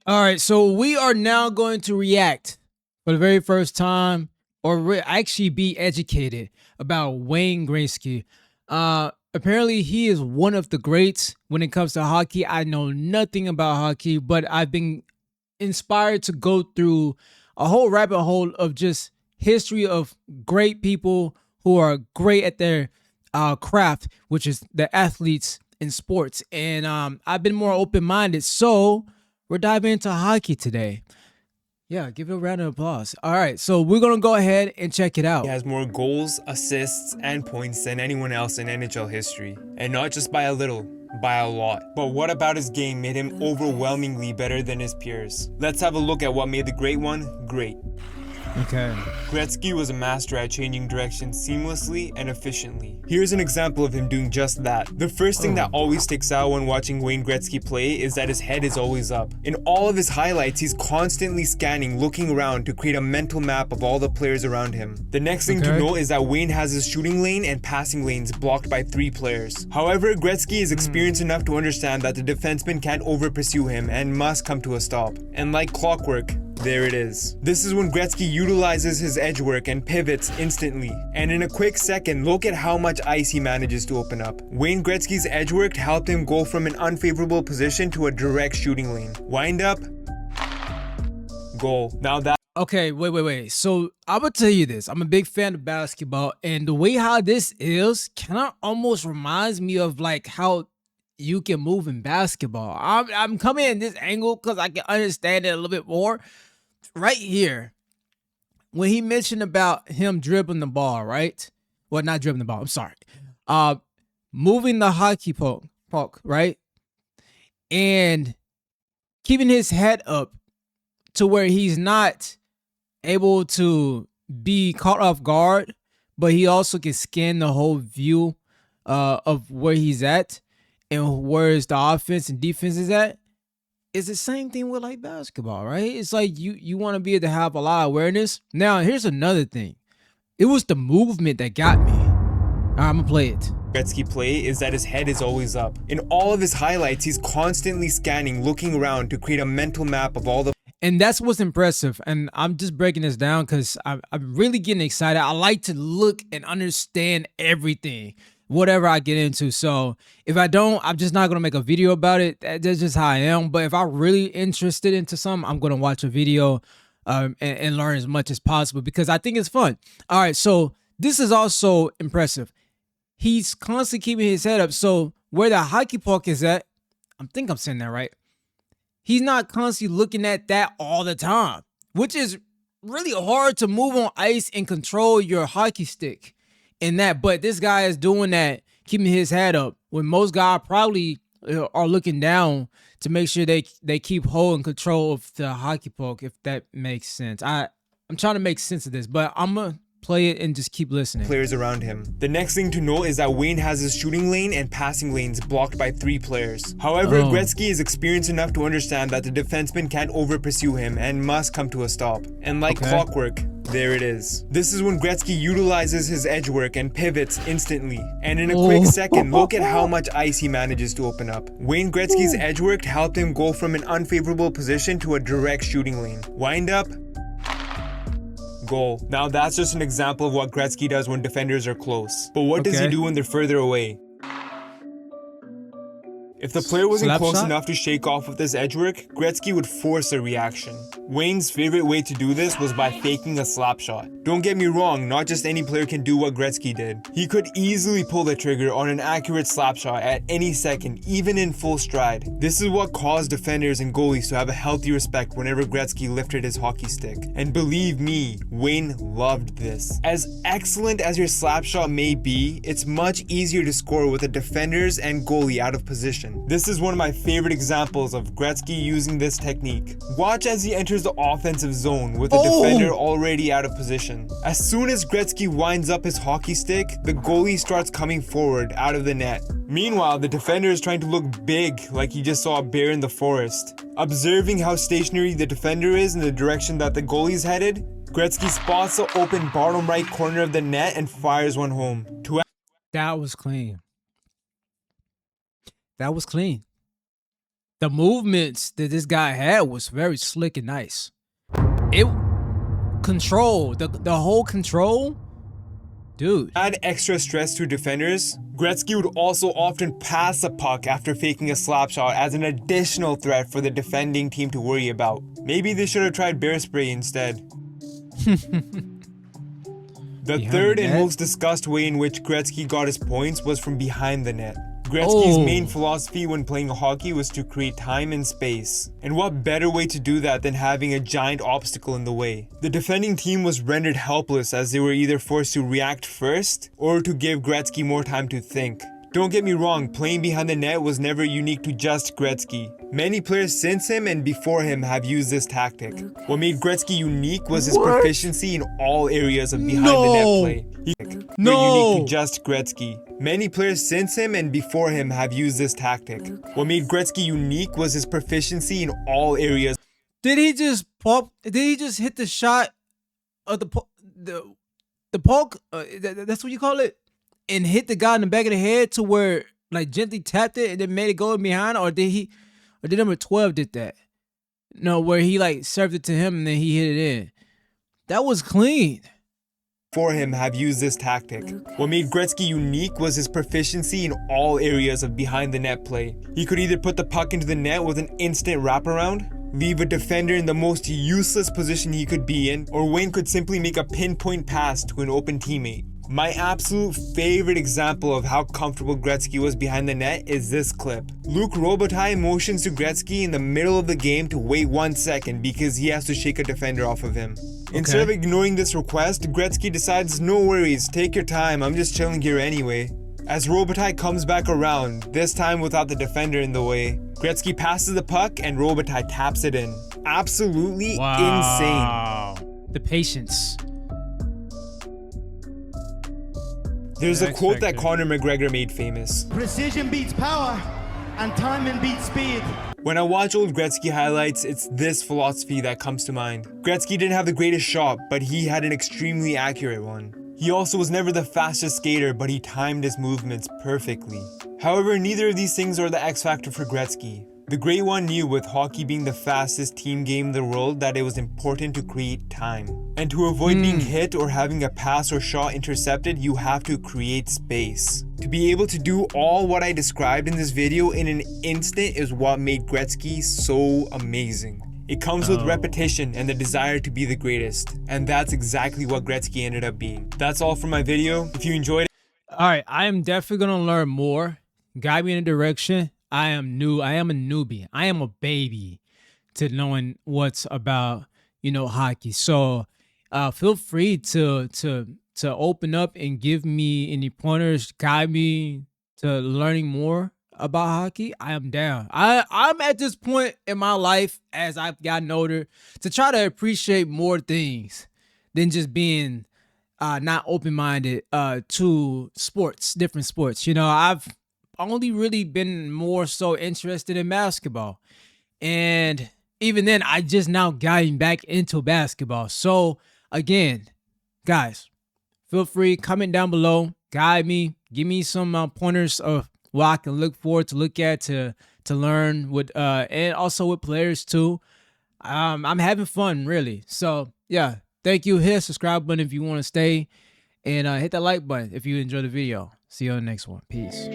All right, so we are now going to react for the very first time, or actually be educated about Wayne Gretzky. Apparently, he is one of the greats when it comes to hockey. I know nothing about hockey, but I've been inspired to go through a whole rabbit hole of just history of great people who are great at their craft, which is the athletes in sports. And I've been more open minded. So we're diving into hockey today. Yeah, give it a round of applause. All right, so we're going to go ahead and check it out. He has more goals, assists, and points than anyone else in NHL history. And not just by a little, by a lot. But what about his game made him overwhelmingly better than his peers? Let's have a look at what made the great one great. Okay. Gretzky was a master at changing direction seamlessly and efficiently. Here's an example of him doing just that. The first thing that always sticks out when watching Wayne Gretzky play is that his head is always up. In all of his highlights, he's constantly scanning, looking around to create a mental map of all the players around him. The next thing to note is that Wayne has his shooting lane and passing lanes blocked by 3 players. However, Gretzky is experienced enough to understand that the defenseman can't over-pursue him and must come to a stop. And like clockwork, there it is. This is when Gretzky utilizes his edge work and pivots instantly. And in a quick second, look at how much ice he manages to open up. Wayne Gretzky's edge work helped him go from an unfavorable position to a direct shooting lane. Wind up, goal. Now that Okay, wait. So I'm gonna tell you this. I'm a big fan of basketball, and the way how this is kind of almost reminds me of like how you can move in basketball. I'm coming in this angle because I can understand it a little bit more. Right here, when he mentioned about him dribbling the ball, right? Well, not dribbling the ball. I'm sorry. Moving the hockey puck, right? And keeping his head up to where he's not able to be caught off guard, but he also can scan the whole view of where he's at and where's the offense and defense is at. It's the same thing with like basketball, right? It's like you want to be able to have a lot of awareness. Now, here's another thing. It was the movement that got me. All right, I'm gonna play it. Gretzky play is that his head is always up. In all of his highlights, he's constantly scanning, looking around to create a mental map of all the And that's what's impressive. And I'm just breaking this down because I'm really getting excited. I like to look and understand everything, whatever I get into. So if I don't, I'm just not going to make a video about it. That's just how I am. But if I'm really interested into something, I'm going to watch a video and learn as much as possible because I think it's fun. All right, so this is also impressive. He's constantly keeping his head up. So where the hockey puck is at, I think I'm saying that right. He's not constantly looking at that all the time, which is really hard to move on ice and control your hockey stick in that. But this guy is doing that, keeping his head up, when most guys probably are looking down to make sure they keep hold and control of the hockey puck, if that makes sense. I'm trying to make sense of this, but I'm going to play it and just keep listening. Players around him. The next thing to note is that Wayne has his shooting lane and passing lanes blocked by 3 players. However, Gretzky is experienced enough to understand that the defenseman can't over-pursue him and must come to a stop. And like clockwork, there it is. This is when Gretzky utilizes his edge work and pivots instantly. And in a quick second, look at how much ice he manages to open up. Wayne Gretzky's edge work helped him go from an unfavorable position to a direct shooting lane. Wind up, goal. Now that's just an example of what Gretzky does when defenders are close. But what does he do when they're further away? If the player wasn't close enough to shake off with his edge work, Gretzky would force a reaction. Wayne's favorite way to do this was by faking a slap shot. Don't get me wrong, not just any player can do what Gretzky did. He could easily pull the trigger on an accurate slap shot at any second, even in full stride. This is what caused defenders and goalies to have a healthy respect whenever Gretzky lifted his hockey stick. And believe me, Wayne loved this. As excellent as your slap shot may be, it's much easier to score with the defenders and goalie out of position. This is one of my favorite examples of Gretzky using this technique. Watch as he enters the offensive zone with the defender already out of position. As soon as Gretzky winds up his hockey stick, the goalie starts coming forward out of the net. Meanwhile, the defender is trying to look big, like he just saw a bear in the forest. Observing how stationary the defender is in the direction that the goalie's headed, Gretzky spots the open bottom right corner of the net and fires one home. That was clean. That was clean. The movements that this guy had was very slick and nice. It control, the whole control, dude. Add extra stress to defenders. Gretzky would also often pass a puck after faking a slap shot as an additional threat for the defending team to worry about. Maybe they should have tried bear spray instead. The third and most discussed way in which Gretzky got his points was from behind the net. Gretzky's main philosophy when playing hockey was to create time and space. And what better way to do that than having a giant obstacle in the way? The defending team was rendered helpless as they were either forced to react first or to give Gretzky more time to think. Don't get me wrong, playing behind the net was never unique to just Gretzky. Many players since him and before him have used this tactic. What made Gretzky unique was his proficiency in all areas of behind the net play. Unique to just Gretzky. Many players since him and before him have used this tactic. What made Gretzky unique was his proficiency in all areas. Did he just pop? Did he just hit the shot of the poke? That's what you call it, and hit the guy in the back of the head to where like gently tapped it and then made it go in behind, or did number 12 did that? No, where he like served it to him and then he hit it in. That was clean. For him have used this tactic. What made Gretzky unique was his proficiency in all areas of behind the net play. He could either put the puck into the net with an instant wraparound, leave a defender in the most useless position he could be in, or Wayne could simply make a pinpoint pass to an open teammate. My absolute favorite example of how comfortable Gretzky was behind the net is this clip. Luke Robitaille motions to Gretzky in the middle of the game to wait 1 second because he has to shake a defender off of him. Instead of ignoring this request, Gretzky decides, no worries, take your time, I'm just chilling here anyway. As Robitaille comes back around, this time without the defender in the way, Gretzky passes the puck and Robitaille taps it in. Absolutely insane. The patience. There's a quote that Conor McGregor made famous. Precision beats power, and timing beats speed. When I watch old Gretzky highlights, it's this philosophy that comes to mind. Gretzky didn't have the greatest shot, but he had an extremely accurate one. He also was never the fastest skater, but he timed his movements perfectly. However, neither of these things are the X factor for Gretzky. The Great One knew, with hockey being the fastest team game in the world, that it was important to create time. And to avoid being hit or having a pass or shot intercepted, you have to create space. To be able to do all what I described in this video in an instant is what made Gretzky so amazing. It comes with repetition and the desire to be the greatest. And that's exactly what Gretzky ended up being. That's all for my video. If you enjoyed it. All right, I am definitely going to learn more. Guide me in a direction. I am new. I am a newbie. I am a baby to knowing what's about, hockey. So feel free to open up and give me any pointers, guide me to learning more about hockey. I am down. I'm at this point in my life as I've gotten older to try to appreciate more things than just being not open-minded to sports, different sports. I've only really been more so interested in basketball, and even then I just now getting back into basketball. So again, guys, feel free, comment down below, guide me, give me some pointers of what I can look forward to look at to learn with and also with players too. I'm having fun, really. So yeah, thank you. Hit the subscribe button if you want to stay, and hit that like button if you enjoyed the video. See you on the next one. Peace.